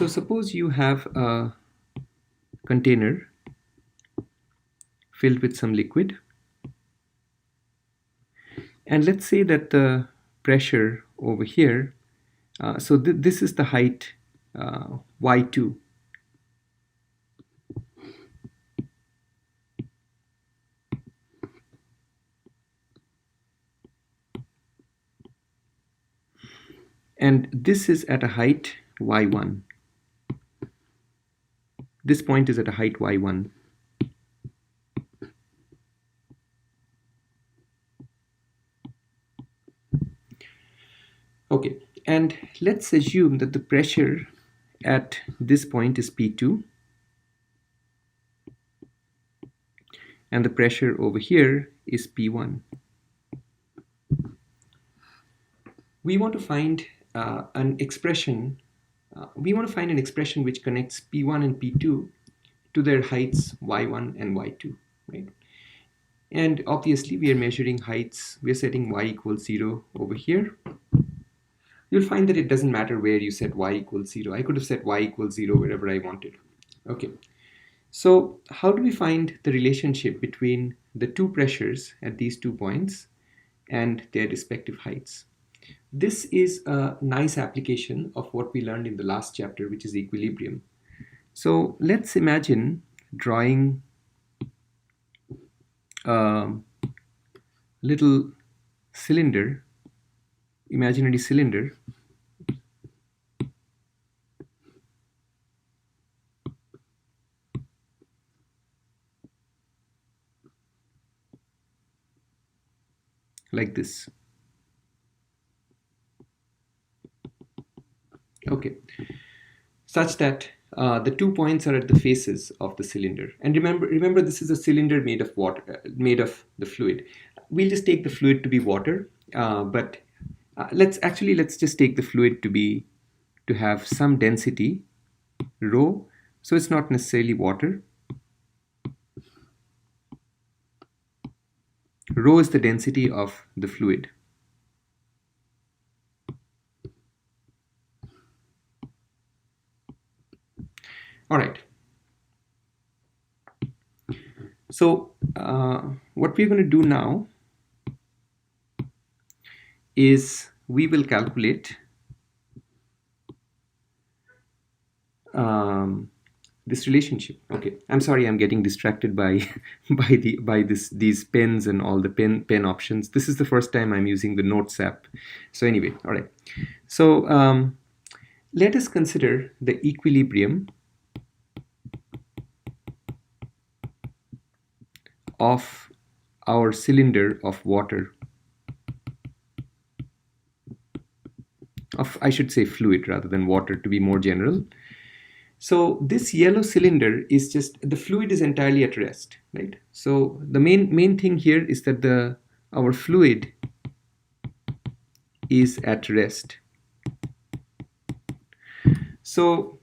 So suppose you have a container filled with some liquid, and let's say that the pressure over here, this is the height y2, and this is at a height y1. This point is at a height y1. Okay, and let's assume that the pressure at this point is P2 and the pressure over here is P1. We want to find an expression. We want to find an expression which connects P1 and P2 to their heights y1 and y2, right? And obviously we are measuring heights. We are setting y equals 0 over here. You'll find that it doesn't matter where you set y equals 0. I could have set y equals 0 wherever I wanted. Okay. So how do we find the relationship between the two pressures at these 2 points and their respective heights? This is a nice application of what we learned in the last chapter, which is equilibrium. So let's imagine drawing a little cylinder, imaginary cylinder, like this. Okay, such that the 2 points are at the faces of the cylinder. And remember, this is a cylinder made of water, made of the fluid. We'll just take the fluid to be water, but let's just take the fluid to have some density, rho. So it's not necessarily water. Rho is the density of the fluid. All right. So what we're going to do now is we will calculate this relationship. Okay, I'm sorry, I'm getting distracted by these pens and all the pen options. This is the first time I'm using the Notes app. So anyway, all right. So let us consider the equilibrium of our cylinder of water, I should say fluid rather than water to be more general. So this yellow cylinder is just, the fluid is entirely at rest, right? So the main thing here is that our fluid is at rest. So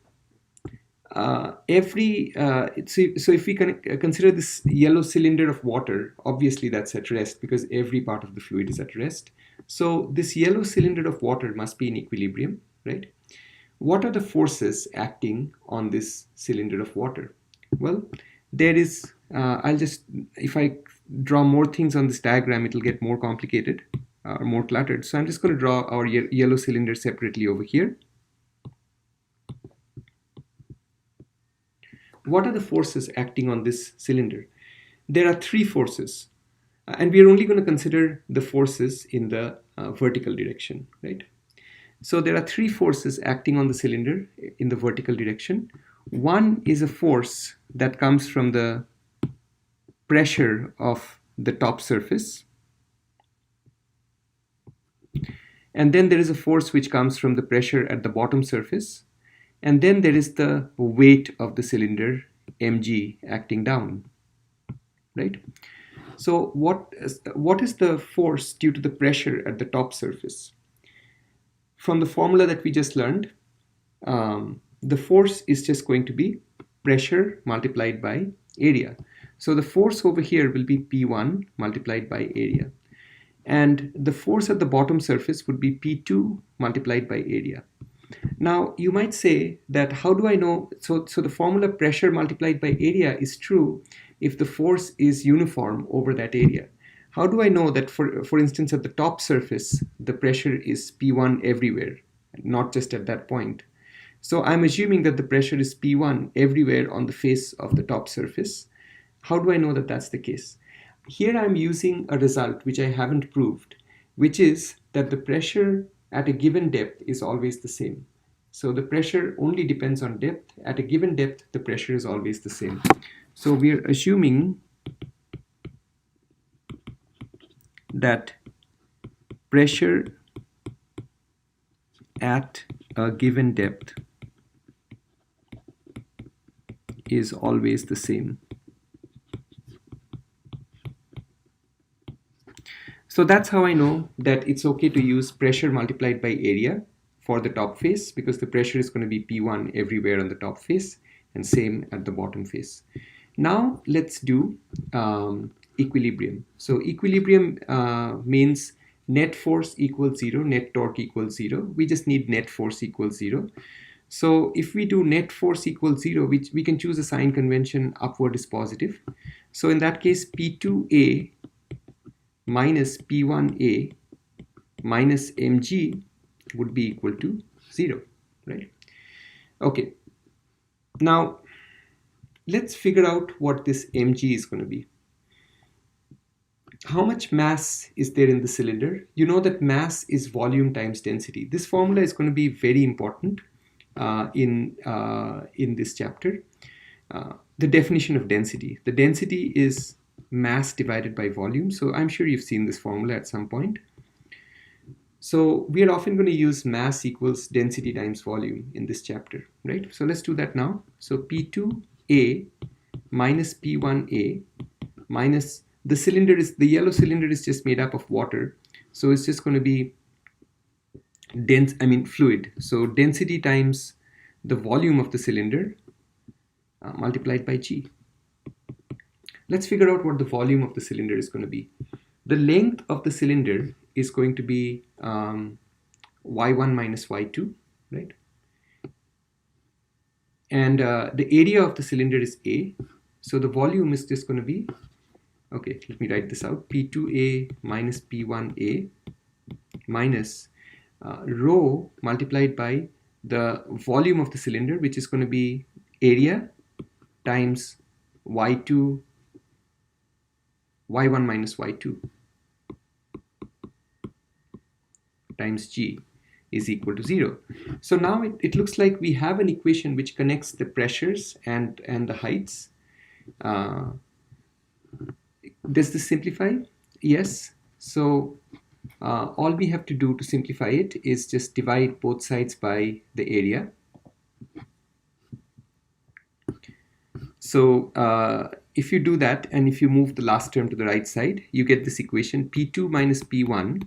so if we can consider this yellow cylinder of water, obviously that's at rest because every part of the fluid is at rest. So this yellow cylinder of water must be in equilibrium, right? What are the forces acting on this cylinder of water? Well, there is, if I draw more things on this diagram, it'll get more complicated or more cluttered. So I'm just going to draw our yellow cylinder separately over here. What are the forces acting on this cylinder? There are 3 forces, and we are only going to consider the forces in the vertical direction, right? So there are 3 forces acting on the cylinder in the vertical direction. One is a force that comes from the pressure of the top surface. And then there is a force which comes from the pressure at the bottom surface. And then there is the weight of the cylinder, mg, acting down, right? So what is the force due to the pressure at the top surface? From the formula that we just learned, the force is just going to be pressure multiplied by area. So the force over here will be P1 multiplied by area. And the force at the bottom surface would be P2 multiplied by area. Now, you might say that how do I know? So the formula pressure multiplied by area is true if the force is uniform over that area. How do I know that, for instance, at the top surface, the pressure is P1 everywhere, not just at that point? So I'm assuming that the pressure is P1 everywhere on the face of the top surface. How do I know that that's the case? Here I'm using a result which I haven't proved, which is that the pressure at a given depth is always the same. So the pressure only depends on depth. At a given depth, the pressure is always the same. So we're assuming that pressure at a given depth is always the same. So that's how I know that it's okay to use pressure multiplied by area for the top face, because the pressure is going to be P1 everywhere on the top face and same at the bottom face. Now let's do equilibrium. So equilibrium means net force equals 0, net torque equals 0. We just need net force equals 0. So if we do net force equals 0, we can choose a sign convention upward is positive. So in that case, P2A minus P1A minus mg would be equal to 0, right? Okay, now let's figure out what this mg is going to be. How much mass is there in the cylinder? You know that mass is volume times density. This formula is going to be very important in this chapter. The definition of density. The density is mass divided by volume. So I'm sure you've seen this formula at some point. So we are often going to use mass equals density times volume in this chapter, right? So let's do that now. So P2A minus P1A minus the yellow cylinder is just made up of water. So it's just going to be fluid. So density times the volume of the cylinder multiplied by G. Let's figure out what the volume of the cylinder is going to be. The length of the cylinder is going to be y1 minus y2, right? And the area of the cylinder is A. So the volume is just going to be, okay, let me write this out. P2A minus P1A minus rho multiplied by the volume of the cylinder, which is going to be area times y1 minus y2 times G is equal to 0. So now it looks like we have an equation which connects the pressures and the heights. Does this simplify? Yes. So all we have to do to simplify it is just divide both sides by the area. So if you do that and if you move the last term to the right side, you get this equation P2 minus P1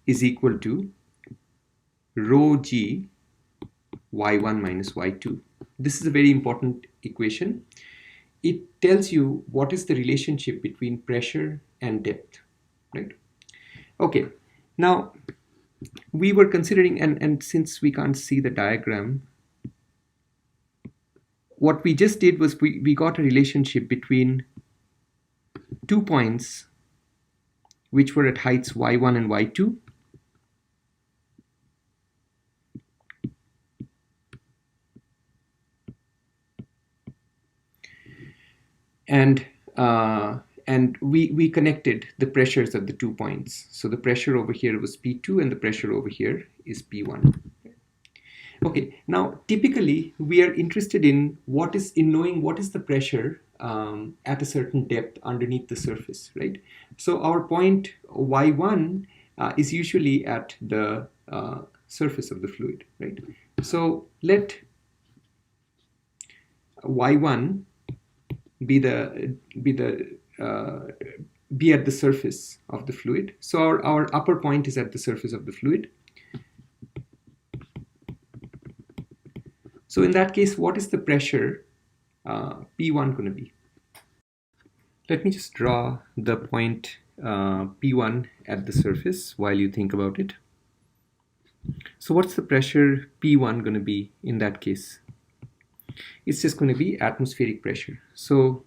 is equal to rho G y1 minus y2. This is a very important equation. It tells you what is the relationship between pressure and depth, right? Okay, now we were considering, and since we can't see the diagram, what we just did was we got a relationship between 2 points which were at heights y1 and y2. And we connected the pressures at the 2 points. So the pressure over here was P2 and the pressure over here is P1. Okay, now typically we are interested in knowing what is the pressure at a certain depth underneath the surface, right? So our point y1 is usually at the surface of the fluid, right? So let y1 be at the surface of the fluid. So our upper point is at the surface of the fluid. So in that case, what is the pressure P1 going to be? Let me just draw the point P1 at the surface while you think about it. So what's the pressure P1 going to be in that case? It's just going to be atmospheric pressure. So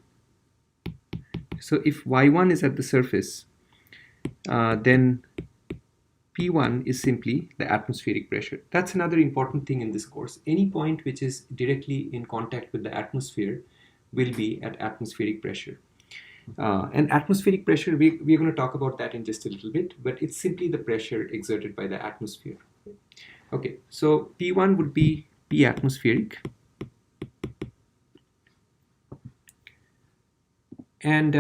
if Y1 is at the surface, then P1 is simply the atmospheric pressure. That's another important thing in this course. Any point which is directly in contact with the atmosphere will be at atmospheric pressure. And atmospheric pressure, we're going to talk about that in just a little bit, but it's simply the pressure exerted by the atmosphere. Okay, so P1 would be P atmospheric. And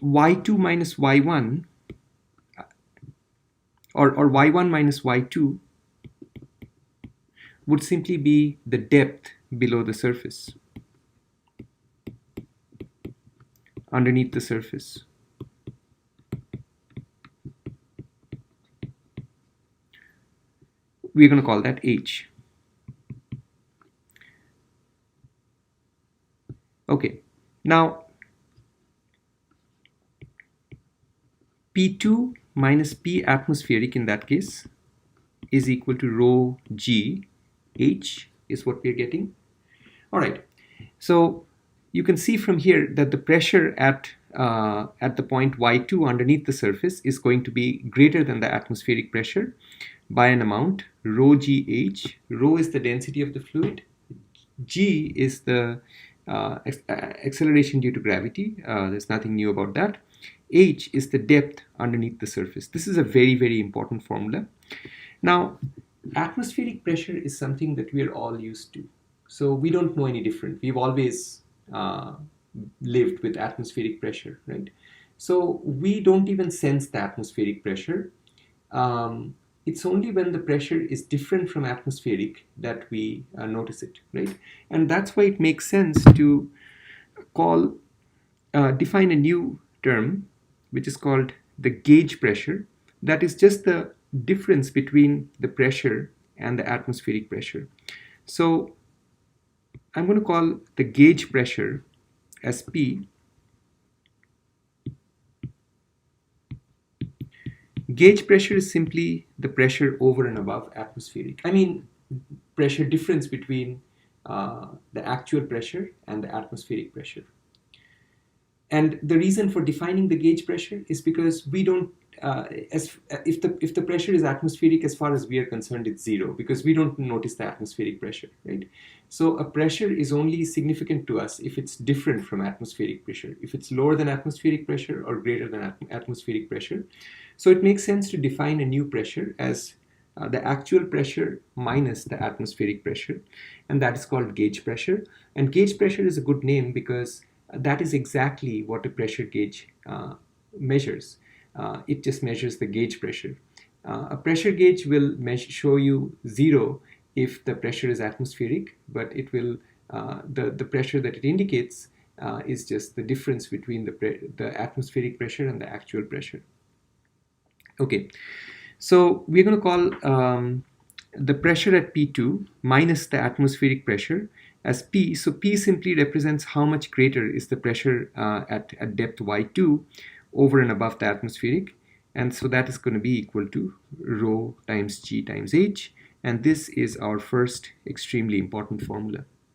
Y2 minus Y1, or Y1 minus Y2 would simply be the depth below the surface, underneath the surface. We're going to call that H. Okay, now P2 minus P atmospheric in that case is equal to rho G H is what we're getting. All right, so you can see from here that the pressure at the point Y2 underneath the surface is going to be greater than the atmospheric pressure by an amount rho GH. Rho is the density of the fluid. G is the acceleration due to gravity. There's nothing new about that. H is the depth underneath the surface. This is a very, very important formula. Now, atmospheric pressure is something that we're all used to. So we don't know any different. We've always lived with atmospheric pressure, right? So we don't even sense the atmospheric pressure. It's only when the pressure is different from atmospheric that we notice it, right? And that's why it makes sense to define a new term, which is called the gauge pressure. That is just the difference between the pressure and the atmospheric pressure. So I'm going to call the gauge pressure as P. Gauge pressure is simply the pressure over and above atmospheric. I mean, pressure difference between the actual pressure and the atmospheric pressure. And the reason for defining the gauge pressure is because we don't, if the pressure is atmospheric, as far as we are concerned, it's zero, because we don't notice the atmospheric pressure, right? So a pressure is only significant to us if it's different from atmospheric pressure, if it's lower than atmospheric pressure or greater than atmospheric pressure. So it makes sense to define a new pressure as the actual pressure minus the atmospheric pressure, and that is called gauge pressure. And gauge pressure is a good name because that is exactly what a pressure gauge measures. It just measures the gauge pressure. A pressure gauge will show you zero if the pressure is atmospheric, but it will the pressure that it indicates is just the difference between the atmospheric pressure and the actual pressure. Okay, so we're going to call the pressure at P2 minus the atmospheric pressure as P. So P simply represents how much greater is the pressure at depth Y2 over and above the atmospheric. And so that is going to be equal to rho times G times H. And this is our first extremely important formula.